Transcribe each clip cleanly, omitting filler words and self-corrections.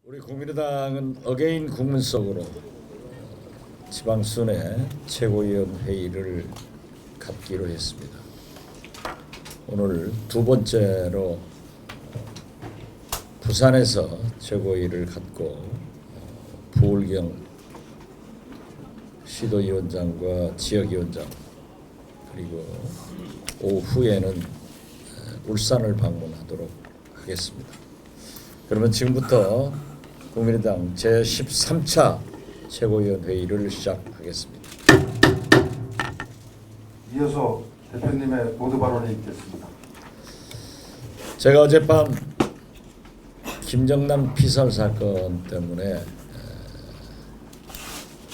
우리 국민의당은 어게인 국문 속으로 지방순회 최고위원 회의를 갖기로 했습니다. 오늘 두 번째로 부산에서 최고위를 갖고 부울경 시도위원장과 지역위원장 그리고 오후에는 울산을 방문하도록 하겠습니다. 그러면 지금부터 국민의당 제13차 최고위원 회의를 시작하겠습니다. 이어서 대표님의 모두 발언이 있겠습니다. 제가 어젯밤 김정남 피살 사건 때문에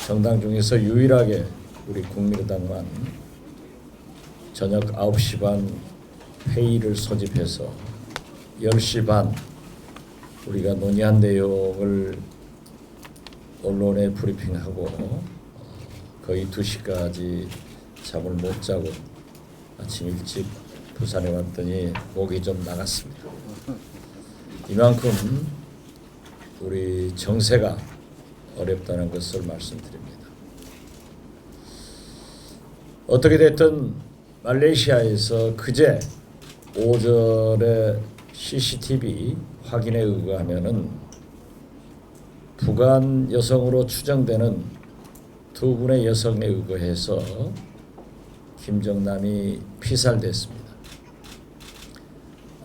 정당 중에서 유일하게 우리 국민의당만 저녁 9시 반 회의를 소집해서 10시 반 우리가 논의한 내용을 언론에 브리핑하고 거의 2시까지 잠을 못 자고 아침 일찍 부산에 왔더니 목이 좀 나갔습니다. 이만큼 우리 정세가 어렵다는 것을 말씀드립니다. 어떻게 됐든 말레이시아에서 그제 오전에 CCTV 확인에 의거하면은 북한 여성으로 추정되는 두 분의 여성에 의거해서 김정남이 피살됐습니다.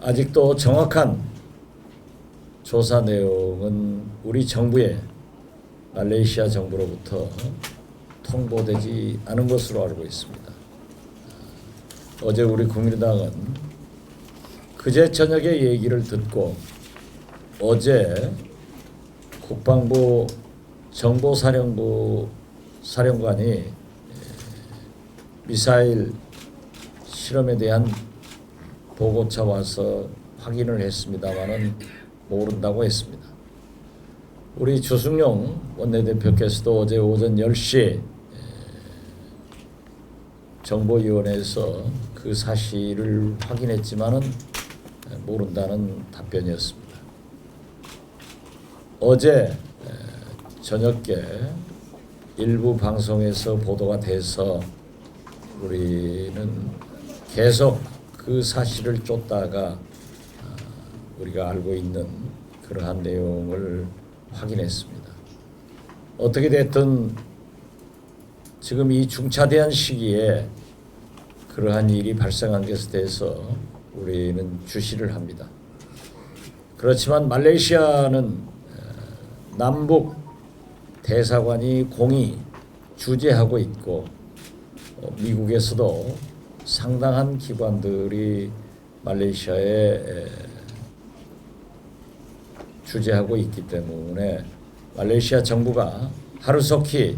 아직도 정확한 조사 내용은 우리 정부에 말레이시아 정부로부터 통보되지 않은 것으로 알고 있습니다. 어제 우리 국민의당은 그제 저녁에 얘기를 듣고 어제 국방부 정보사령부 사령관이 미사일 실험에 대한 보고차 와서 확인을 했습니다마는 모른다고 했습니다. 우리 주승용 원내대표께서도 어제 오전 10시에 정보위원회에서 그 사실을 확인했지만은 모른다는 답변이었습니다. 어제 저녁에 일부 방송에서 보도가 돼서 우리는 계속 그 사실을 쫓다가 우리가 알고 있는 그러한 내용을 확인했습니다. 어떻게 됐든 지금 이 중차대한 시기에 그러한 일이 발생한 것에 대해서 우리는 주시를 합니다. 그렇지만 말레이시아는 남북 대사관이 공히 주재하고 있고 미국에서도 상당한 기관들이 말레이시아에 주재하고 있기 때문에 말레이시아 정부가 하루속히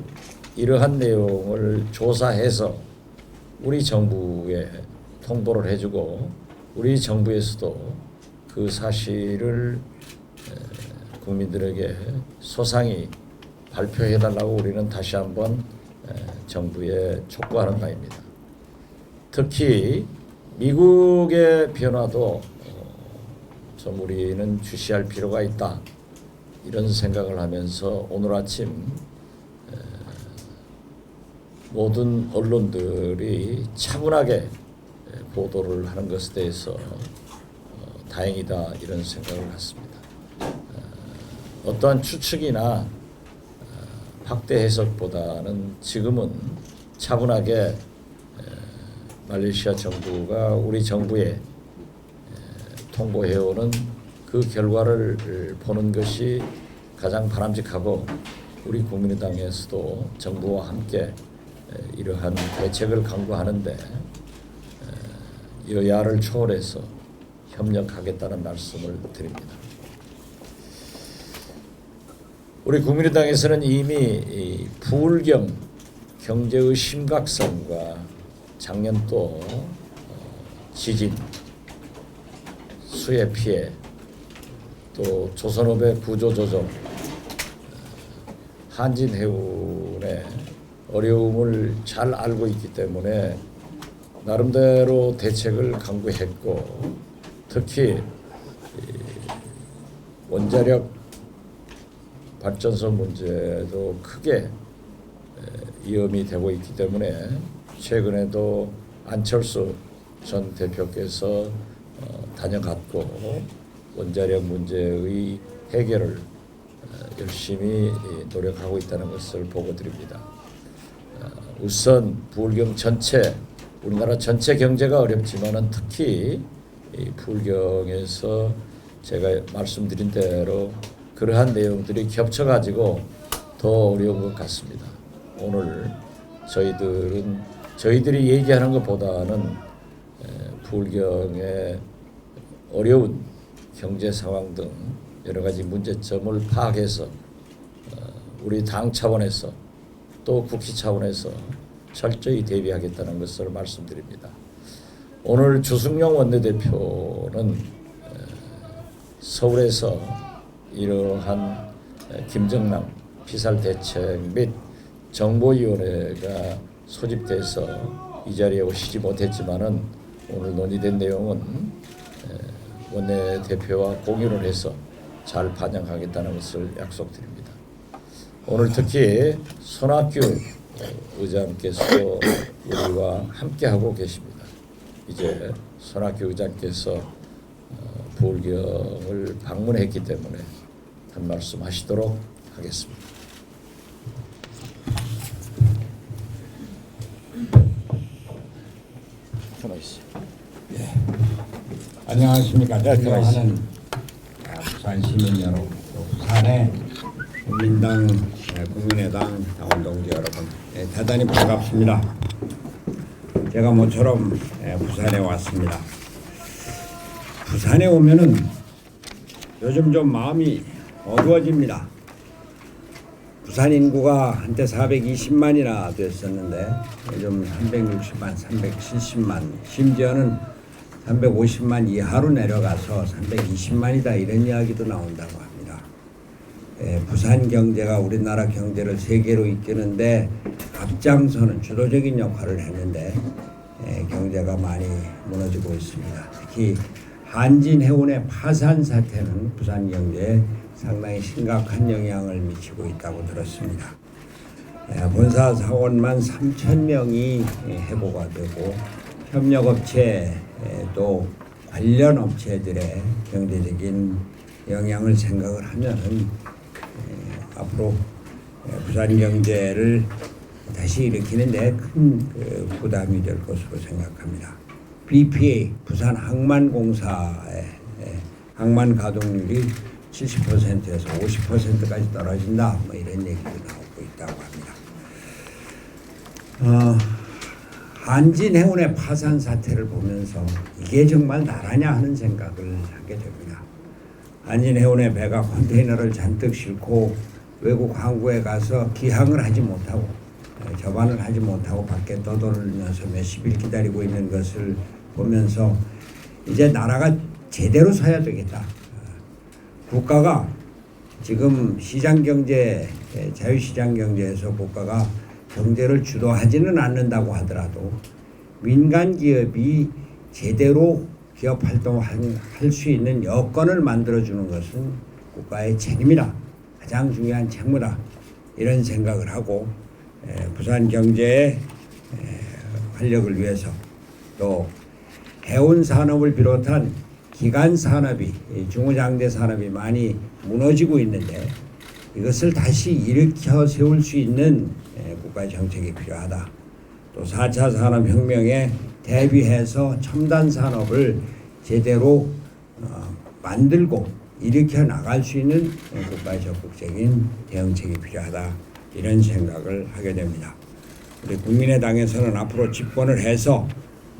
이러한 내용을 조사해서 우리 정부에 통보를 해주고 우리 정부에서도 그 사실을 국민들에게 소상히 발표해달라고 우리는 다시 한번 정부에 촉구하는 바입니다. 특히 미국의 변화도 좀 우리는 주시할 필요가 있다 이런 생각을 하면서 오늘 아침 모든 언론들이 차분하게 보도를 하는 것에 대해서 다행이다 이런 생각을 갖습니다. 어떠한 추측이나 확대 해석보다는 지금은 차분하게 말레이시아 정부가 우리 정부에 통보해오는 그 결과를 보는 것이 가장 바람직하고 우리 국민의당에서도 정부와 함께 이러한 대책을 강구하는데 여야를 초월해서 협력하겠다는 말씀을 드립니다. 우리 국민의당에서는 이미 부울경 경제의 심각성과 작년 또 지진, 수해 피해, 또 조선업의 구조조정, 한진해운의 어려움을 잘 알고 있기 때문에 나름대로 대책을 강구했고 특히 원자력 발전소 문제도 크게 위험이 되고 있기 때문에 최근에도 안철수 전 대표께서 다녀갔고 원자력 문제의 해결을 열심히 노력하고 있다는 것을 보고 드립니다. 우선 부울경 전체 우리나라 전체 경제가 어렵지만은 특히 이 부울경에서 제가 말씀드린 대로 그러한 내용들이 겹쳐가지고 더 어려운 것 같습니다. 오늘 저희들이 얘기하는 것보다는 부울경의 어려운 경제 상황 등 여러 가지 문제점을 파악해서 우리 당 차원에서 또 국회 차원에서 철저히 대비하겠다는 것을 말씀드립니다. 오늘 주승용 원내대표는 서울에서 이러한 김정남 비살대책 및 정보위원회가 소집돼서 이 자리에 오시지 못했지만은 오늘 논의된 내용은 원내대표와 공유를 해서 잘 반영하겠다는 것을 약속드립니다. 오늘 특히 손학규 의장께서 우리와 함께하고 계십니다. 이제 손학규 의장께서 부울경을 방문했기 때문에 한 말씀 하시도록 하겠습니다. 안녕하십니까. 존경하는 부산 시민 여러분, 부산의 국민당, 국민의당 당원 동지 여러분, 대단히 반갑습니다. 제가 모처럼 부산에 왔습니다. 부산에 오면은 요즘 좀 마음이 어두워집니다. 부산 인구가 한때 420만이나 됐었는데 요즘 360만, 370만, 심지어는 350만 이하로 내려가서 320만이다 이런 이야기도 나온다고 합니다. 부산 경제가 우리나라 경제를 세계로 이끄는데 앞장서는 주도적인 역할을 했는데 경제가 많이 무너지고 있습니다. 특히 한진해운의 파산 사태는 부산 경제에 상당히 심각한 영향을 미치고 있다고 들었습니다. 본사 사원만 3,000명이 해고가 되고 협력업체 또 관련 업체들의 경제적인 영향을 생각을 하면은 앞으로 부산 경제를 다시 일으키는데 큰 부담이 될 것으로 생각합니다. BPA 부산 항만공사의 항만 가동률이 70%에서 50%까지 떨어진다. 뭐 이런 얘기도 나오고 있다고 합니다. 한진해운의 파산 사태를 보면서 이게 정말 나라냐 하는 생각을 하게 됩니다. 한진해운의 배가 컨테이너를 잔뜩 싣고 외국 항구에 가서 기항을 하지 못하고 접안을 하지 못하고 밖에 떠돌면서 몇십일 기다리고 있는 것을 보면서 이제 나라가 제대로 서야 되겠다. 국가가 지금 시장경제, 자유시장경제에서 국가가 경제를 주도하지는 않는다고 하더라도 민간 기업이 제대로 기업 활동을 할 수 있는 여건을 만들어주는 것은 국가의 책임이다. 가장 중요한 책무다. 이런 생각을 하고 부산 경제의 활력을 위해서 또 해운 산업을 비롯한 기간 산업이 중후장대 산업이 많이 무너지고 있는데 이것을 다시 일으켜 세울 수 있는 국가의 정책이 필요하다. 또 4차 산업혁명에 대비해서 첨단 산업을 제대로 만들고 일으켜 나갈 수 있는 국가의 적극적인 대응책이 필요하다. 이런 생각을 하게 됩니다. 우리 국민의당에서는 앞으로 집권을 해서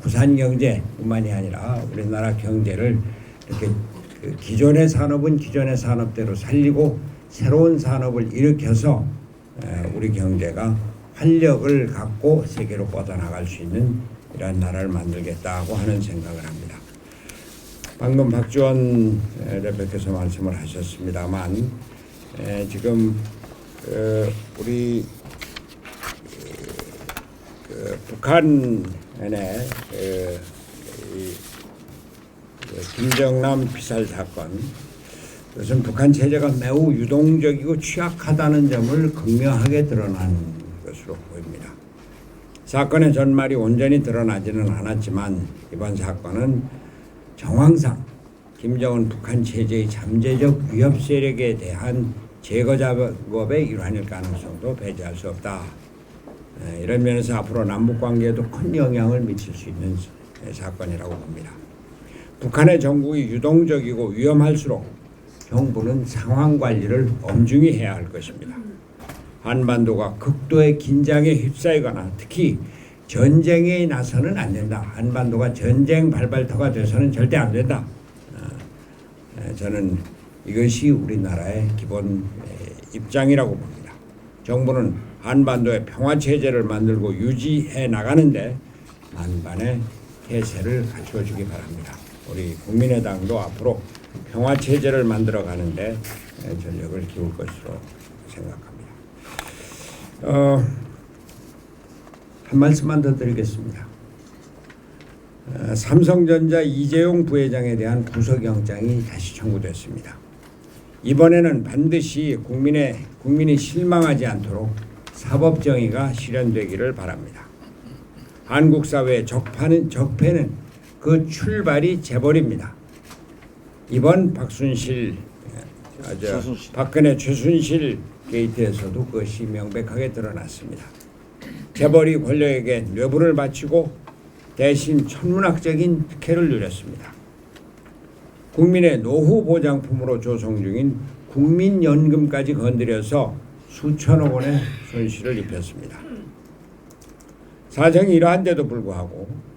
부산 경제뿐만이 아니라 우리나라 경제를 이렇게 기존의 산업은 기존의 산업대로 살리고 새로운 산업을 일으켜서 우리 경제가 활력을 갖고 세계로 뻗어나갈 수 있는 이러한 나라를 만들겠다고 하는 생각을 합니다. 방금 박지원 대표께서 말씀을 하셨습니다만 지금 우리 북한의 김정남 피살 사건 그것은 북한 체제가 매우 유동적이고 취약하다는 점을 극명하게 드러난 것으로 보입니다. 사건의 전말이 온전히 드러나지는 않았지만 이번 사건은 정황상 김정은 북한 체제의 잠재적 위협 세력에 대한 제거 작업의 일환일 가능성도 배제할 수 없다. 이런 면에서 앞으로 남북 관계에도 큰 영향을 미칠 수 있는 사건이라고 봅니다. 북한의 정국이 유동적이고 위험할수록 정부는 상황 관리를 엄중히 해야 할 것입니다. 한반도가 극도의 긴장에 휩싸이거나 특히 전쟁에 나서는 안 된다. 한반도가 전쟁 발발터가 돼서는 절대 안 된다. 저는 이것이 우리나라의 기본 입장이라고 봅니다. 정부는 한반도의 평화체제를 만들고 유지해 나가는데 만반의 태세를 갖춰주기 바랍니다. 우리 국민의당도 앞으로 평화체제를 만들어 가는데 전력을 기울 것으로 생각합니다. 한 말씀만 더 드리겠습니다. 삼성전자 이재용 부회장에 대한 구속영장이 다시 청구됐습니다. 이번에는 반드시 국민이 실망하지 않도록 사법정의가 실현되기를 바랍니다. 한국 사회의 적폐는 그 출발이 재벌입니다. 이번 박근혜 최순실 게이트에서도 그것이 명백하게 드러났습니다. 재벌이 권력에게 뇌물을 바치고 대신 천문학적인 특혜를 누렸습니다. 국민의 노후 보장품으로 조성 중인 국민연금까지 건드려서 수천억 원의 손실을 입혔습니다. 사정이 이러한데도 불구하고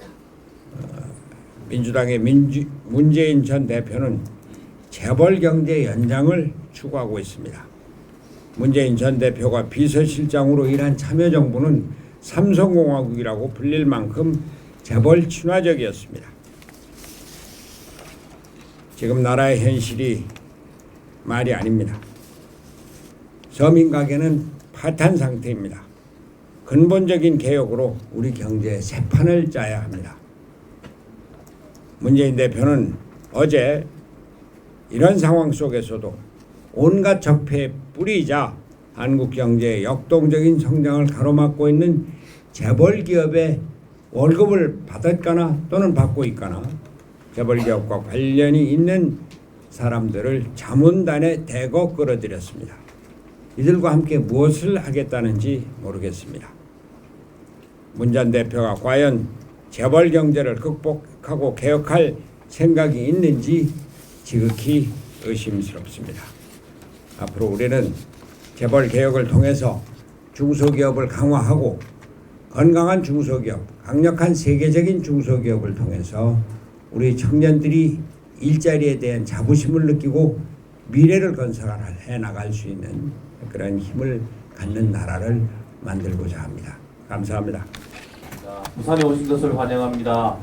민주당의 문재인 전 대표는 재벌 경제 연장을 추구하고 있습니다. 문재인 전 대표가 비서실장으로 일한 참여정부는 삼성공화국이라고 불릴 만큼 재벌 친화적이었습니다. 지금 나라의 현실이 말이 아닙니다. 서민 가게는 파탄 상태입니다. 근본적인 개혁으로 우리 경제의 새 판을 짜야 합니다. 문재인 대표는 어제 이런 상황 속에서도 온갖 적폐의 뿌리이자 한국 경제의 역동적인 성장을 가로막고 있는 재벌 기업의 월급을 받았거나 또는 받고 있거나 재벌 기업과 관련이 있는 사람들을 자문단에 대거 끌어들였습니다. 이들과 함께 무엇을 하겠다는지 모르겠습니다. 문 전 대표가 과연 재벌 경제를 극복하고 개혁할 생각이 있는지 지극히 의심스럽습니다. 앞으로 우리는 재벌 개혁을 통해서 중소기업을 강화하고 건강한 중소기업, 강력한 세계적인 중소기업을 통해서 우리 청년들이 일자리에 대한 자부심을 느끼고 미래를 건설해 나갈 수 있는 그런 힘을 갖는 나라를 만들고자 합니다. 감사합니다. 자, 부산에 오신 것을 환영합니다.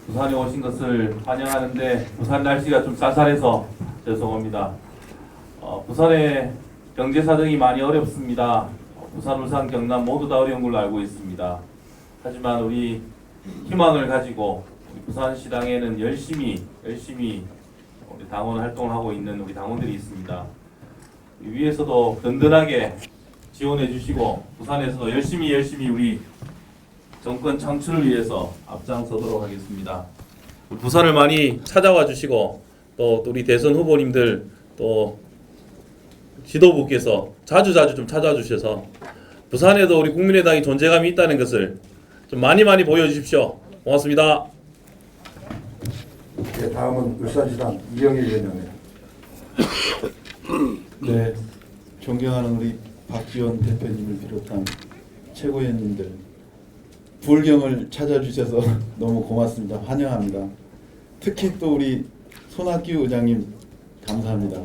부산에 오신 것을 환영하는데 부산 날씨가 좀 쌀쌀해서 죄송합니다. 부산의 경제 사정이 많이 어렵습니다. 부산, 울산, 경남 모두 다 어려운 걸로 알고 있습니다. 하지만 우리 희망을 가지고 우리 부산시당에는 열심히 우리 당원 활동을 하고 있는 우리 당원들이 있습니다. 위에서도 든든하게 지원해 주시고 부산에서도 열심히 우리 정권 창출을 위해서 앞장서도록 하겠습니다. 부산을 많이 찾아와 주시고 또 우리 대선 후보님들 또 지도부께서 자주 좀 찾아와 주셔서 부산에도 우리 국민의당이 존재감이 있다는 것을 좀 많이 보여주십시오. 고맙습니다. 네, 다음은 울산시당 이영일 위원장입니다. 네, 존경하는 우리 박지원 대표님을 비롯한 최고위원님들 불경을 찾아주셔서 너무 고맙습니다. 환영합니다. 특히 또 우리 손학규 의장님 감사합니다.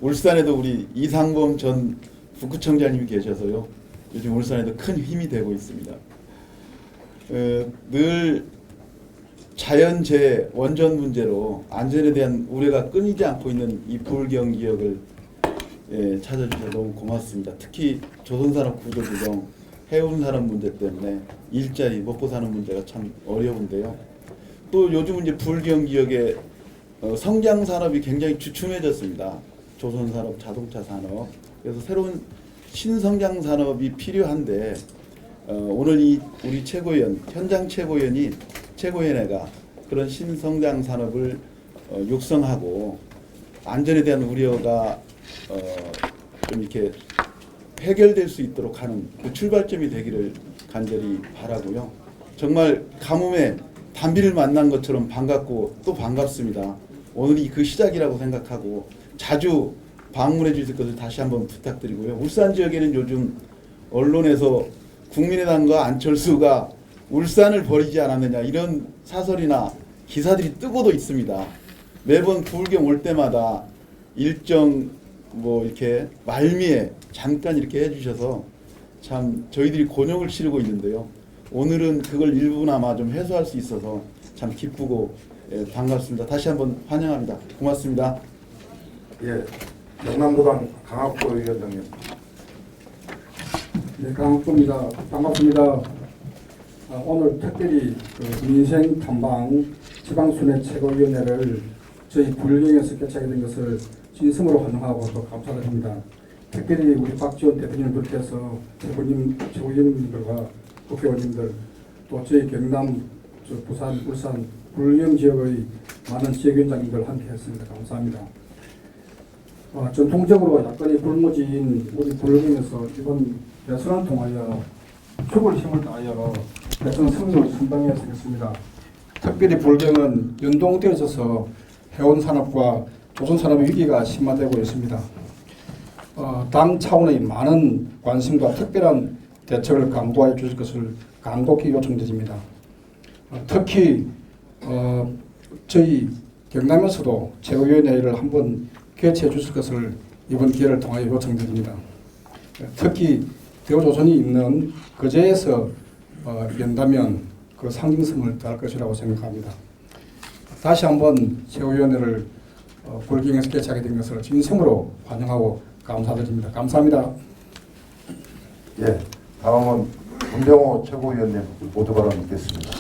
울산에도 우리 이상범 전副구청장님이 계셔서요. 요즘 울산에도 큰 힘이 되고 있습니다. 늘 자연재해, 원전 문제로 안전에 대한 우려가 끊이지 않고 있는 이 불경 지역을 찾아주셔서 너무 고맙습니다. 특히 조선산업 구조조정, 해운산업 문제 때문에 일자리, 먹고 사는 문제가 참 어려운데요. 또 요즘은 이제 불경 지역의 성장 산업이 굉장히 주춤해졌습니다. 조선산업, 자동차 산업, 그래서 새로운 신성장 산업이 필요한데 오늘 이 우리 최고위원, 현장 최고위원회가 그런 신성장 산업을 육성하고 안전에 대한 우려가 좀 이렇게 해결될 수 있도록 하는 그 출발점이 되기를 간절히 바라고요. 정말 가뭄에 단비를 만난 것처럼 반갑고 또 반갑습니다. 오늘이 그 시작이라고 생각하고 자주 방문해 주실 것을 다시 한번 부탁드리고요. 울산 지역에는 요즘 언론에서 국민의당과 안철수가 울산을 버리지 않았느냐 이런 사설이나 기사들이 뜨고도 있습니다. 매번 부울경 올 때마다 일정 뭐 이렇게 말미에 잠깐 이렇게 해주셔서 참 저희들이 곤욕을 치르고 있는데요. 오늘은 그걸 일부나마 좀 해소할 수 있어서 참 기쁘고 반갑습니다. 다시 한번 환영합니다. 고맙습니다. 예, 경남도당 강학도 위원장님. 네, 강학도입니다. 반갑습니다. 오늘 특별히 민생 탐방 지방순회 최고위원회를 저희 불경에서 개최하게 된 것을 진심으로 환영하고 또 감사드립니다. 특별히 우리 박지원 대표님을 비롯해서 최고위원님들과 국회의원님들 또 저희 경남, 부산, 울산, 불경 지역의 많은 지역위원장님들 함께했습니다. 감사합니다. 전통적으로 야권이 불모지인 우리 불경에서 이번 대선을 통하여 죽을 힘을 다하여 대선 승리를 선방했습니다. 특별히 불경은 연동되어져서 해운 산업과 조선 산업의 위기가 심화되고 있습니다. 당 차원의 많은 관심과 특별한 대책을 강구하여 주실 것을 간곡히 요청드립니다. 특히 저희 경남에서도 최고위원회를 한번 개최해 주실 것을 이번 기회를 통하여 요청드립니다. 특히 대우조선이 있는 거제에서 연다면 그 상징성을 더할 것이라고 생각합니다. 다시 한번 최고위원회를 불경에서 개최하게 된 것을 진심으로 환영하고 감사드립니다. 감사합니다. 예, 다음은 문병호 최고위원님 모두 발언 듣겠습니다.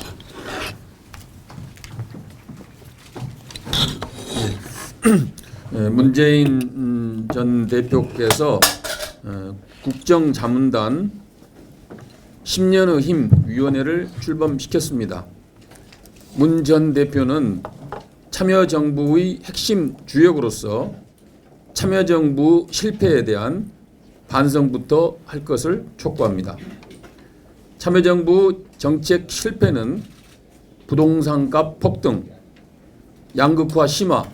문재인 전 대표께서 국정자문단 10년의 힘 위원회를 출범시켰습니다. 문 전 대표는 참여정부의 핵심 주역으로서 참여정부 실패에 대한 반성부터 할 것을 촉구합니다. 참여정부 정책 실패는 부동산값 폭등, 양극화 심화,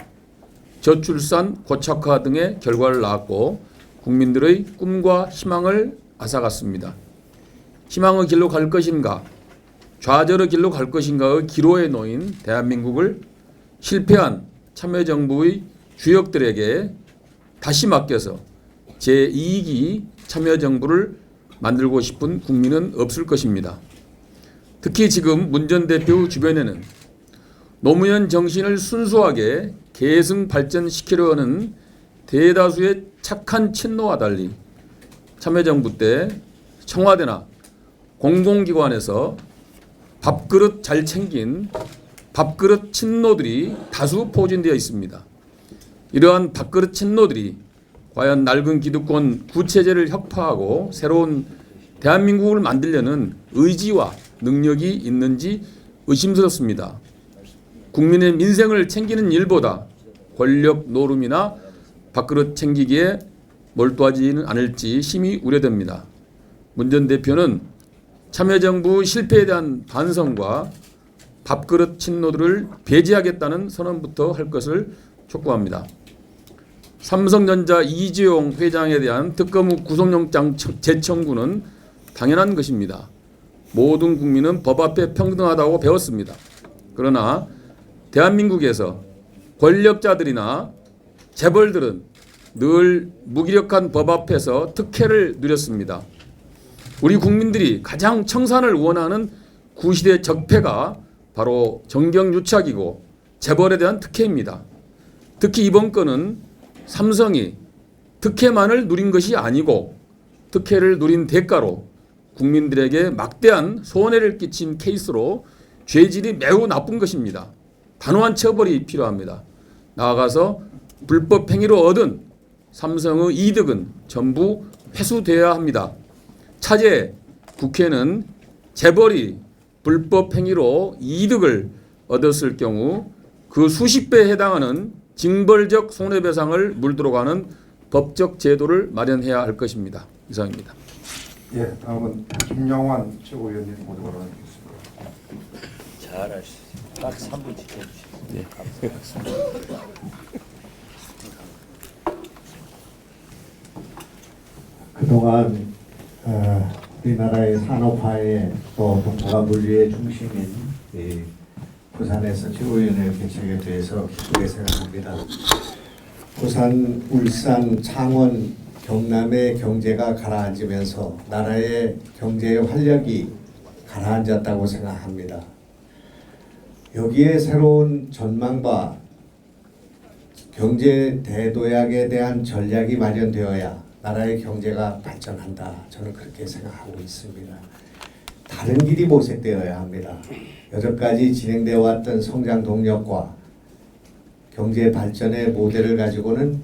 저출산 고착화 등의 결과를 낳았고 국민들의 꿈과 희망을 앗아갔습니다. 희망의 길로 갈 것인가, 좌절의 길로 갈 것인가의 기로에 놓인 대한민국을 실패한 참여정부의 주역들에게 다시 맡겨서 제2기 참여정부를 만들고 싶은 국민은 없을 것입니다. 특히 지금 문 전 대표 주변에는 노무현 정신을 순수하게 계승 발전시키려 하는 대다수의 착한 친노와 달리 참여정부 때 청와대나 공공기관에서 밥그릇 잘 챙긴 밥그릇 친노들이 다수 포진되어 있습니다. 이러한 밥그릇 친노들이 과연 낡은 기득권 구체제를 혁파하고 새로운 대한민국을 만들려는 의지와 능력이 있는지 의심스럽습니다. 국민의 민생을 챙기는 일보다 권력 노름이나 밥그릇 챙기기에 몰두하지는 않을지 심히 우려됩니다. 문 전 대표는 참여정부 실패에 대한 반성과 밥그릇 친노들을 배제하겠다는 선언부터 할 것을 촉구합니다. 삼성전자 이재용 회장에 대한 특검 후 구속영장 재청구는 당연한 것입니다. 모든 국민은 법 앞에 평등하다고 배웠습니다. 그러나 대한민국에서 권력자들이나 재벌들은 늘 무기력한 법 앞에서 특혜를 누렸습니다. 우리 국민들이 가장 청산을 원하는 구시대 적폐가 바로 정경유착이고 재벌에 대한 특혜입니다. 특히 이번 건은 삼성이 특혜만을 누린 것이 아니고 특혜를 누린 대가로 국민들에게 막대한 손해를 끼친 케이스로 죄질이 매우 나쁜 것입니다. 단호한 처벌이 필요합니다. 나아가서 불법 행위로 얻은 삼성의 이득은 전부 회수되어야 합니다. 차제 국회는 재벌이 불법 행위로 이득을 얻었을 경우 그 수십 배에 해당하는 징벌적 손해배상을 물도록 하는 법적 제도를 마련해야 할 것입니다. 이상입니다. 예, 다음은 김영환 최고위원님 모두 발언하겠습니다. 잘하시죠. 딱 3분 지켜주시죠. 네. 그동안 우리나라의 산업화의 또 동북아 물류의 중심인 이 부산에서 최고위원회 개최에 대해서 기쁘게 생각합니다. 부산, 울산, 창원, 경남의 경제가 가라앉으면서 나라의 경제의 활력이 가라앉았다고 생각합니다. 여기에 새로운 전망과 경제 대도약에 대한 전략이 마련되어야 나라의 경제가 발전한다. 저는 그렇게 생각하고 있습니다. 다른 길이 모색되어야 합니다. 여태까지 진행되어 왔던 성장 동력과 경제 발전의 모델을 가지고는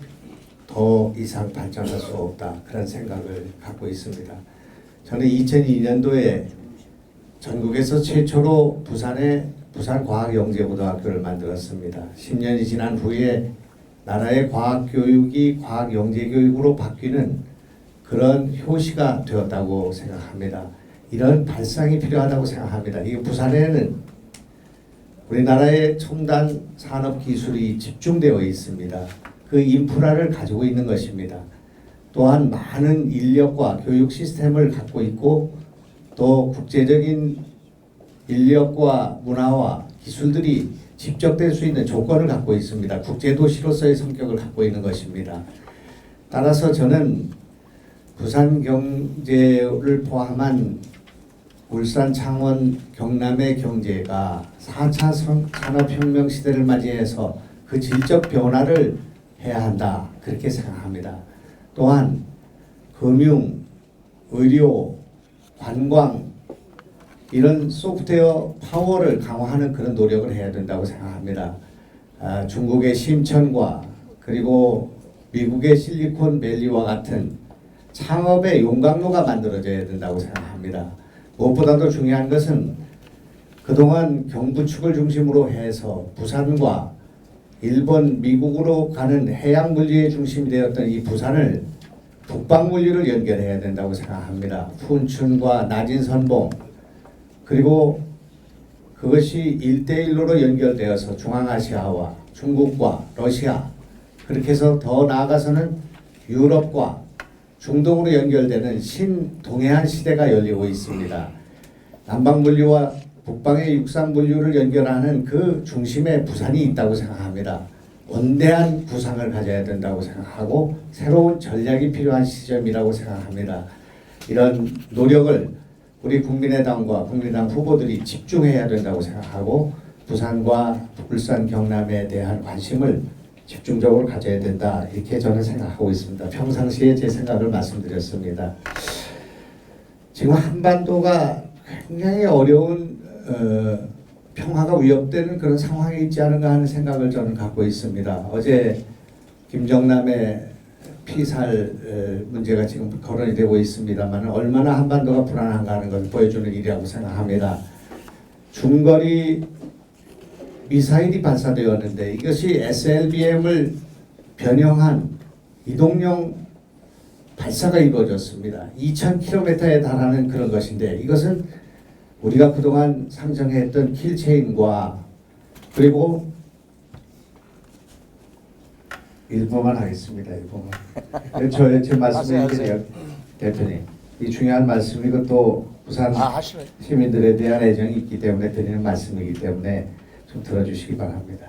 더 이상 발전할 수 없다. 그런 생각을 갖고 있습니다. 저는 2002년도에 전국에서 최초로 부산에 부산과학영재고등학교를 만들었습니다. 10년이 지난 후에 나라의 과학교육이 과학영재교육으로 바뀌는 그런 효시가 되었다고 생각합니다. 이런 발상이 필요하다고 생각합니다. 이 부산에는 우리나라의 첨단 산업 기술이 집중되어 있습니다. 그 인프라를 가지고 있는 것입니다. 또한 많은 인력과 교육 시스템을 갖고 있고 또 국제적인 인력과 문화와 기술들이 집적될 수 있는 조건을 갖고 있습니다. 국제도시로서의 성격을 갖고 있는 것입니다. 따라서 저는 부산 경제를 포함한 울산, 창원, 경남의 경제가 4차 산업혁명 시대를 맞이해서 그 질적 변화를 해야 한다. 그렇게 생각합니다. 또한 금융, 의료, 관광 이런 소프트웨어 파워를 강화하는 그런 노력을 해야 된다고 생각합니다. 중국의 심천과 그리고 미국의 실리콘밸리와 같은 창업의 용광로가 만들어져야 된다고 생각합니다. 무엇보다도 중요한 것은 그동안 경부축을 중심으로 해서 부산과 일본, 미국으로 가는 해양 물류의 중심이 되었던 이 부산을 북방 물류를 연결해야 된다고 생각합니다. 푼춘과 나진선봉 그리고 그것이 1대1로로 연결되어서 중앙아시아와 중국과 러시아 그렇게 해서 더 나아가서는 유럽과 중동으로 연결되는 신동해안 시대가 열리고 있습니다. 남방물류와 북방의 육상물류를 연결하는 그 중심에 부산이 있다고 생각합니다. 원대한 구상을 가져야 된다고 생각하고 새로운 전략이 필요한 시점이라고 생각합니다. 이런 노력을 우리 국민의당과 국민의당 후보들이 집중해야 된다고 생각하고 부산과 울산, 경남에 대한 관심을 집중적으로 가져야 된다. 이렇게 저는 생각하고 있습니다. 평상시에 제 생각을 말씀드렸습니다. 지금 한반도가 굉장히 어려운 평화가 위협되는 그런 상황이 있지 않은가 하는 생각을 저는 갖고 있습니다. 어제 김정남의 피살 문제가 지금 거론이 되고 있습니다만 얼마나 한반도가 불안한가 하는 것을 보여주는 일이라고 생각합니다. 중거리 미사일이 발사되었는데 이것이 SLBM을 변형한 이동용 발사가 이루어졌습니다. 2000km에 달하는 그런 것인데 이것은 우리가 그동안 상정했던 킬체인과 그리고 일부만 하겠습니다. 일부만. 제 말씀이에요, 대표님. 이 중요한 말씀이고 또 부산 시민들에 대한 애정이 있기 때문에 드리는 말씀이기 때문에 좀 들어주시기 바랍니다.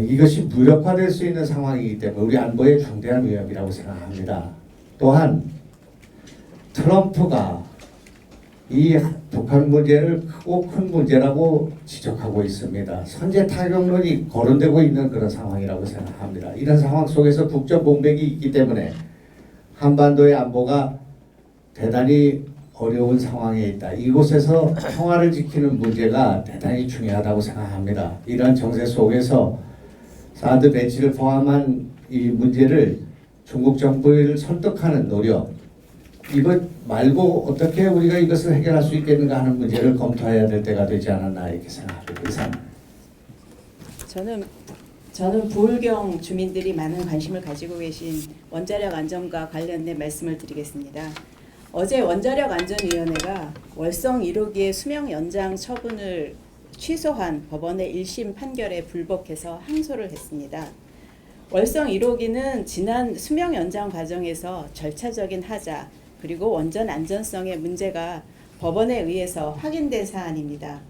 이것이 무력화될 수 있는 상황이기 때문에 우리 안보에 중대한 위협이라고 생각합니다. 또한 트럼프가 이 북한 문제를 크고 큰 문제라고 지적하고 있습니다. 선제 타격론이 거론되고 있는 그런 상황이라고 생각합니다. 이런 상황 속에서 국적 공백이 있기 때문에 한반도의 안보가 대단히 어려운 상황에 있다. 이곳에서 평화를 지키는 문제가 대단히 중요하다고 생각합니다. 이런 정세 속에서 사드 배치를 포함한 이 문제를 중국 정부를 설득하는 노력, 이것 말고 어떻게 우리가 이것을 해결할 수 있겠는가 하는 문제를 검토해야 될 때가 되지 않았나 이렇게 생각합니다. 이상. 저는 부울경 주민들이 많은 관심을 가지고 계신 원자력 안전과 관련된 말씀을 드리겠습니다. 어제 원자력안전위원회가 월성 1호기의 수명 연장 처분을 취소한 법원의 1심 판결에 불복해서 항소를 했습니다. 월성 1호기는 지난 수명 연장 과정에서 절차적인 하자 그리고 원전 안전성의 문제가 법원에 의해서 확인된 사안입니다.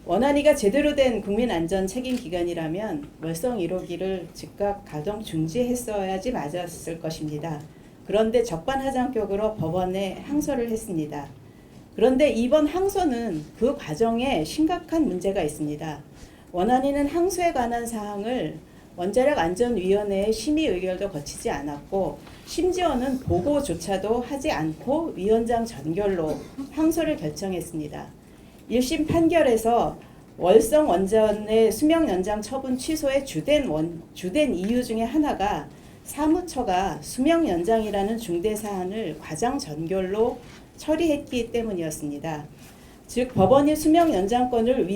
원안위가 제대로 된 국민안전 책임기관이라면 월성 1호기를 즉각 가동 중지했어야지 맞았을 것입니다. 그런데 적반하장격으로 법원에 항소를 했습니다. 그런데 이번 항소는 그 과정에 심각한 문제가 있습니다. 원안위는 항소에 관한 사항을 원자력안전위원회의 심의 의결도 거치지 않았고 심지어는 보고조차도 하지 않고 위원장 전결로 항소를 결정했습니다. 1심 판결에서 월성 원전의 수명 연장 처분 취소의 주된 이유 중에 하나가 사무처가 수명 연장이라는 중대 사안을 과장 전결로 처리했기 때문이었습니다. 즉 법원이 수명 연장권을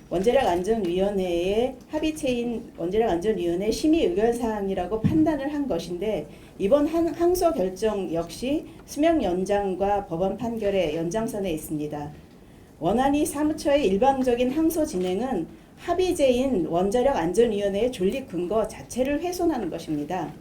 원자력안전위원회의 합의체인 원자력안전위원회 심의 의결 사항이라고 판단을 한 것인데 이번 항소 결정 역시 수명 연장과 법원 판결의 연장선에 있습니다. 원안위 사무처의 일방적인 항소 진행은 합의제인 원자력안전위원회의 존립 근거 자체를 훼손하는 것입니다.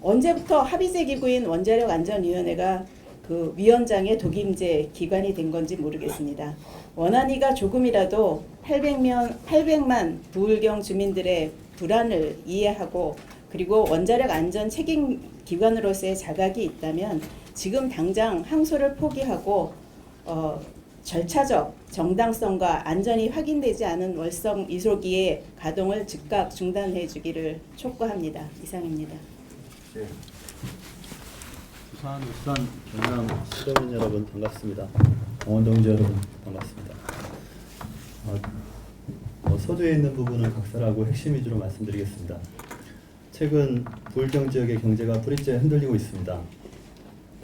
언제부터 합의제 기구인 원자력안전위원회가 그 위원장의 독임제 기관이 된 건지 모르겠습니다. 원안위가 조금이라도 800만 부울경 주민들의 불안을 이해하고 그리고 원자력 안전 책임 기관으로서의 자각이 있다면 지금 당장 항소를 포기하고 절차적 정당성과 안전이 확인되지 않은 월성 1호기의 가동을 즉각 중단해 주기를 촉구합니다. 이상입니다. 예. 부산, 울산, 경남 시민 여러분 반갑습니다. 강원동지 여러분 반갑습니다. 서두에 있는 부분을 각설하고 핵심 위주로 말씀드리겠습니다. 최근 부울경 지역의 경제가 뿌리째 흔들리고 있습니다.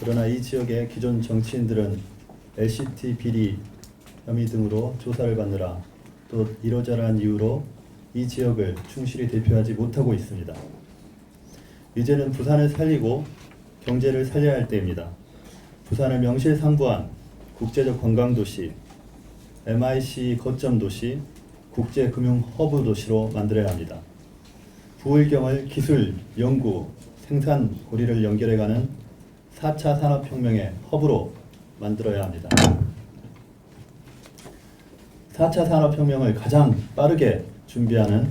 그러나 이 지역의 기존 정치인들은 LCT 비리 혐의 등으로 조사를 받느라 또 이러저러한 이유로 이 지역을 충실히 대표하지 못하고 있습니다. 이제는 부산을 살리고 경제를 살려야 할 때입니다. 부산을 명실상부한 국제적 관광도시, MIC 거점 도시, 국제금융 허브 도시로 만들어야 합니다. 부울경을 기술, 연구, 생산 고리를 연결해가는 4차 산업혁명의 허브로 만들어야 합니다. 4차 산업혁명을 가장 빠르게 준비하는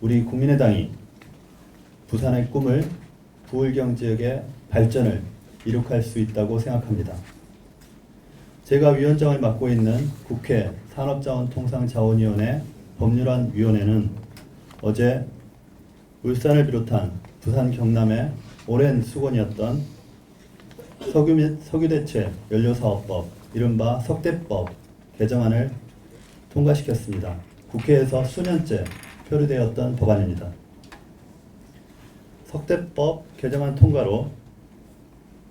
우리 국민의당이 부산의 꿈을 부울경 지역의 발전을 이룩할 수 있다고 생각합니다. 제가 위원장을 맡고 있는 국회 산업자원통상자원위원회 법률안위원회는 어제 울산을 비롯한 부산 경남의 오랜 수건이었던 석유 및 석유대체 연료사업법, 이른바 석대법 개정안을 통과시켰습니다. 국회에서 수년째 표류되었던 법안입니다. 석대법 개정안 통과로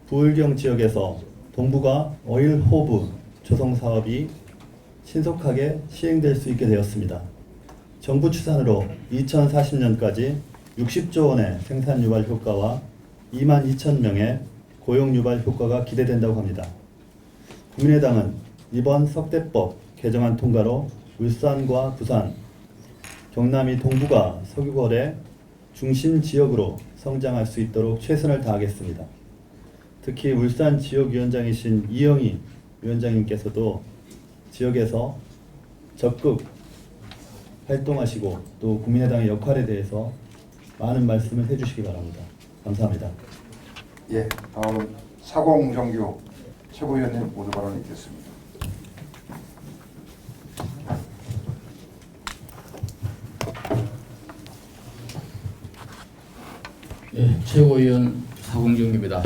부울경 지역에서 동북아 오일호브 조성사업이 신속하게 시행될 수 있게 되었습니다. 정부 추산으로 2040년까지 60조 원의 생산 유발 효과와 2만 2천 명의 고용 유발 효과가 기대된다고 합니다. 국민의당은 이번 석대법 개정안 통과로 울산과 부산, 경남이 동북아 석유거래 중심 지역으로 성장할 수 있도록 최선을 다하겠습니다. 특히 울산 지역위원장이신 이영희 위원장님께서도 지역에서 적극 활동하시고 또 국민의당의 역할에 대해서 많은 말씀을 해주시기 바랍니다. 감사합니다. 예, 다음은 사공정규 최고위원님 모두 발언 있겠습니다. 네, 최고위원 사공정규입니다.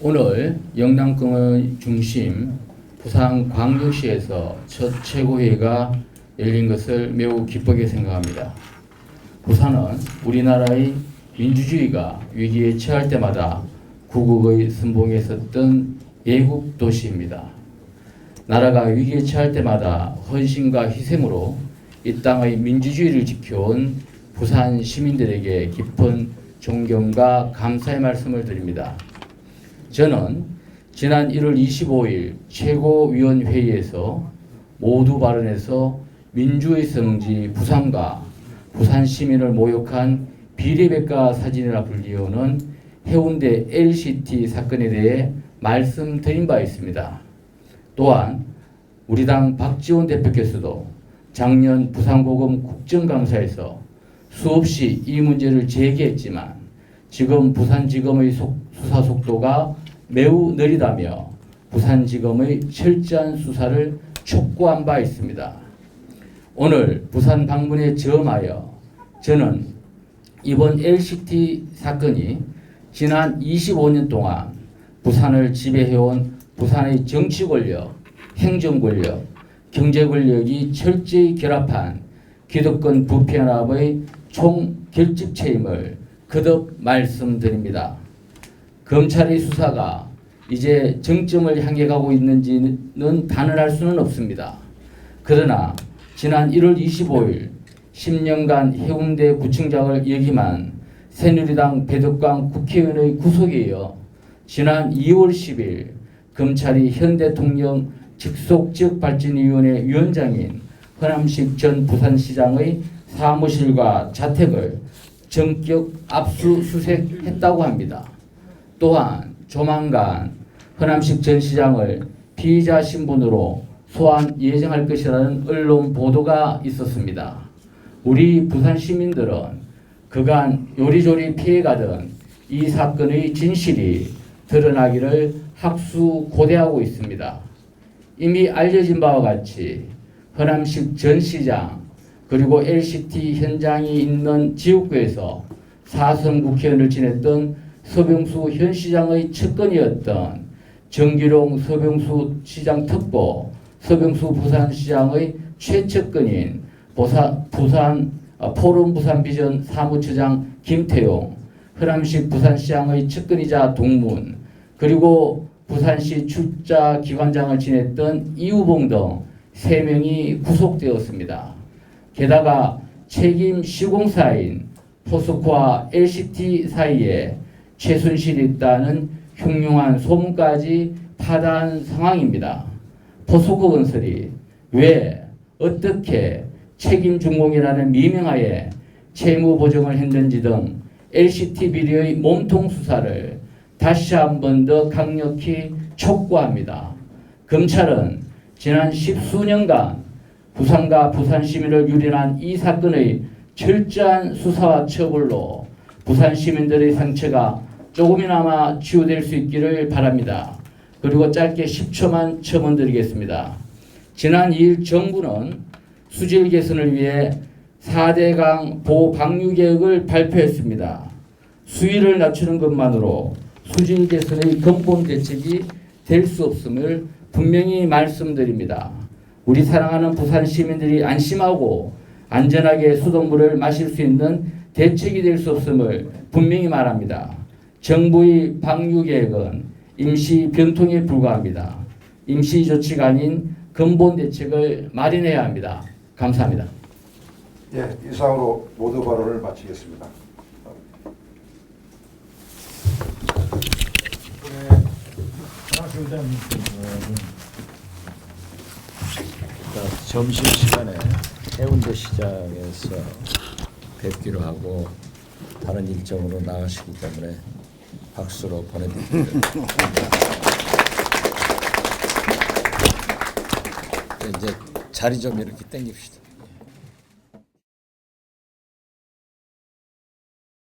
오늘 영남권의 중심 부산광역시에서 첫 최고회의가 열린 것을 매우 기쁘게 생각합니다. 부산은 우리나라의 민주주의가 위기에 처할 때마다 구국의 선봉에 섰던 예국 도시입니다. 나라가 위기에 처할 때마다 헌신과 희생으로 이 땅의 민주주의를 지켜온 부산 시민들에게 깊은 존경과 감사의 말씀을 드립니다. 저는 지난 1월 25일 최고위원회의에서 모두 발언에서 민주의 성지 부산과 부산 시민을 모욕한 비례백과 사진이라 불리우는 해운대 LCT 사건에 대해 말씀드린 바 있습니다. 또한 우리 당 박지원 대표께서도 작년 부산고검 국정감사에서 수없이 이 문제를 제기했지만 지금 부산지검의 수사 속도가 매우 느리다며 부산지검의 철저한 수사를 촉구한 바 있습니다. 오늘 부산 방문에 점하여 저는 이번 LCT 사건이 지난 25년 동안 부산을 지배해온 부산의 정치 권력, 행정 권력, 경제 권력이 철저히 결합한 기득권 부패연합의 총결집체임을 거듭 말씀드립니다. 검찰의 수사가 이제 정점을 향해 가고 있는지는 단언할 수는 없습니다. 그러나 지난 1월 25일 10년간 해운대 구청장을 역임한 새누리당 배덕광 국회의원의 구속에 이어 지난 2월 10일 검찰이 현 대통령 직속지역발전위원회 위원장인 허남식 전 부산시장의 사무실과 자택을 전격 압수수색했다고 합니다. 또한 조만간 허남식 전 시장을 피의자 신분으로 소환 예정할 것이라는 언론 보도가 있었습니다. 우리 부산 시민들은 그간 요리조리 피해가던 이 사건의 진실이 드러나기를 학수고대하고 있습니다. 이미 알려진 바와 같이 허남식 전 시장 그리고 LCT 현장이 있는 지역구에서 4선 국회의원을 지냈던 서병수 현 시장의 측근이었던 정기룡 서병수 시장 특보, 서병수 부산시장의 최측근인 포럼 부산비전 사무처장 김태용, 허남식 부산시장의 측근이자 동문, 그리고 부산시 출자기관장을 지냈던 이우봉 등 3명이 구속되었습니다. 게다가 책임 시공사인 포스코와 LCT 사이에 최순실이 있다는 흉흉한 소문까지 파다한 상황입니다. 포스코 건설이 왜 어떻게 책임 준공이라는 미명하에 채무 보증을 했는지 등 LCT 비리의 몸통 수사를 다시 한 번 더 강력히 촉구합니다. 검찰은 지난 10수년간 부산과 부산 시민을 유린한 이 사건의 철저한 수사와 처벌로 부산 시민들의 상처가 조금이나마 치유될 수 있기를 바랍니다. 그리고 짧게 10초만 첨언드리겠습니다. 지난 2일 정부는 수질 개선을 위해 4대강 보방류계획을 발표했습니다. 수위를 낮추는 것만으로 수질 개선의 근본 대책이 될 수 없음을 분명히 말씀드립니다. 우리 사랑하는 부산 시민들이 안심하고 안전하게 수돗물을 마실 수 있는 대책이 될 수 없음을 분명히 말합니다. 정부의 방류계획은 임시 변통에 불과합니다. 임시 조치가 아닌 근본 대책을 마련해야 합니다. 감사합니다. 예, 이상으로 모두 발언을 마치겠습니다. 점심시간에 해운대 시장에서 뵙기로 하고 다른 일정으로 나가시기 때문에 박수로 보내드립니다. 이제 자리 좀 이렇게 당깁시다.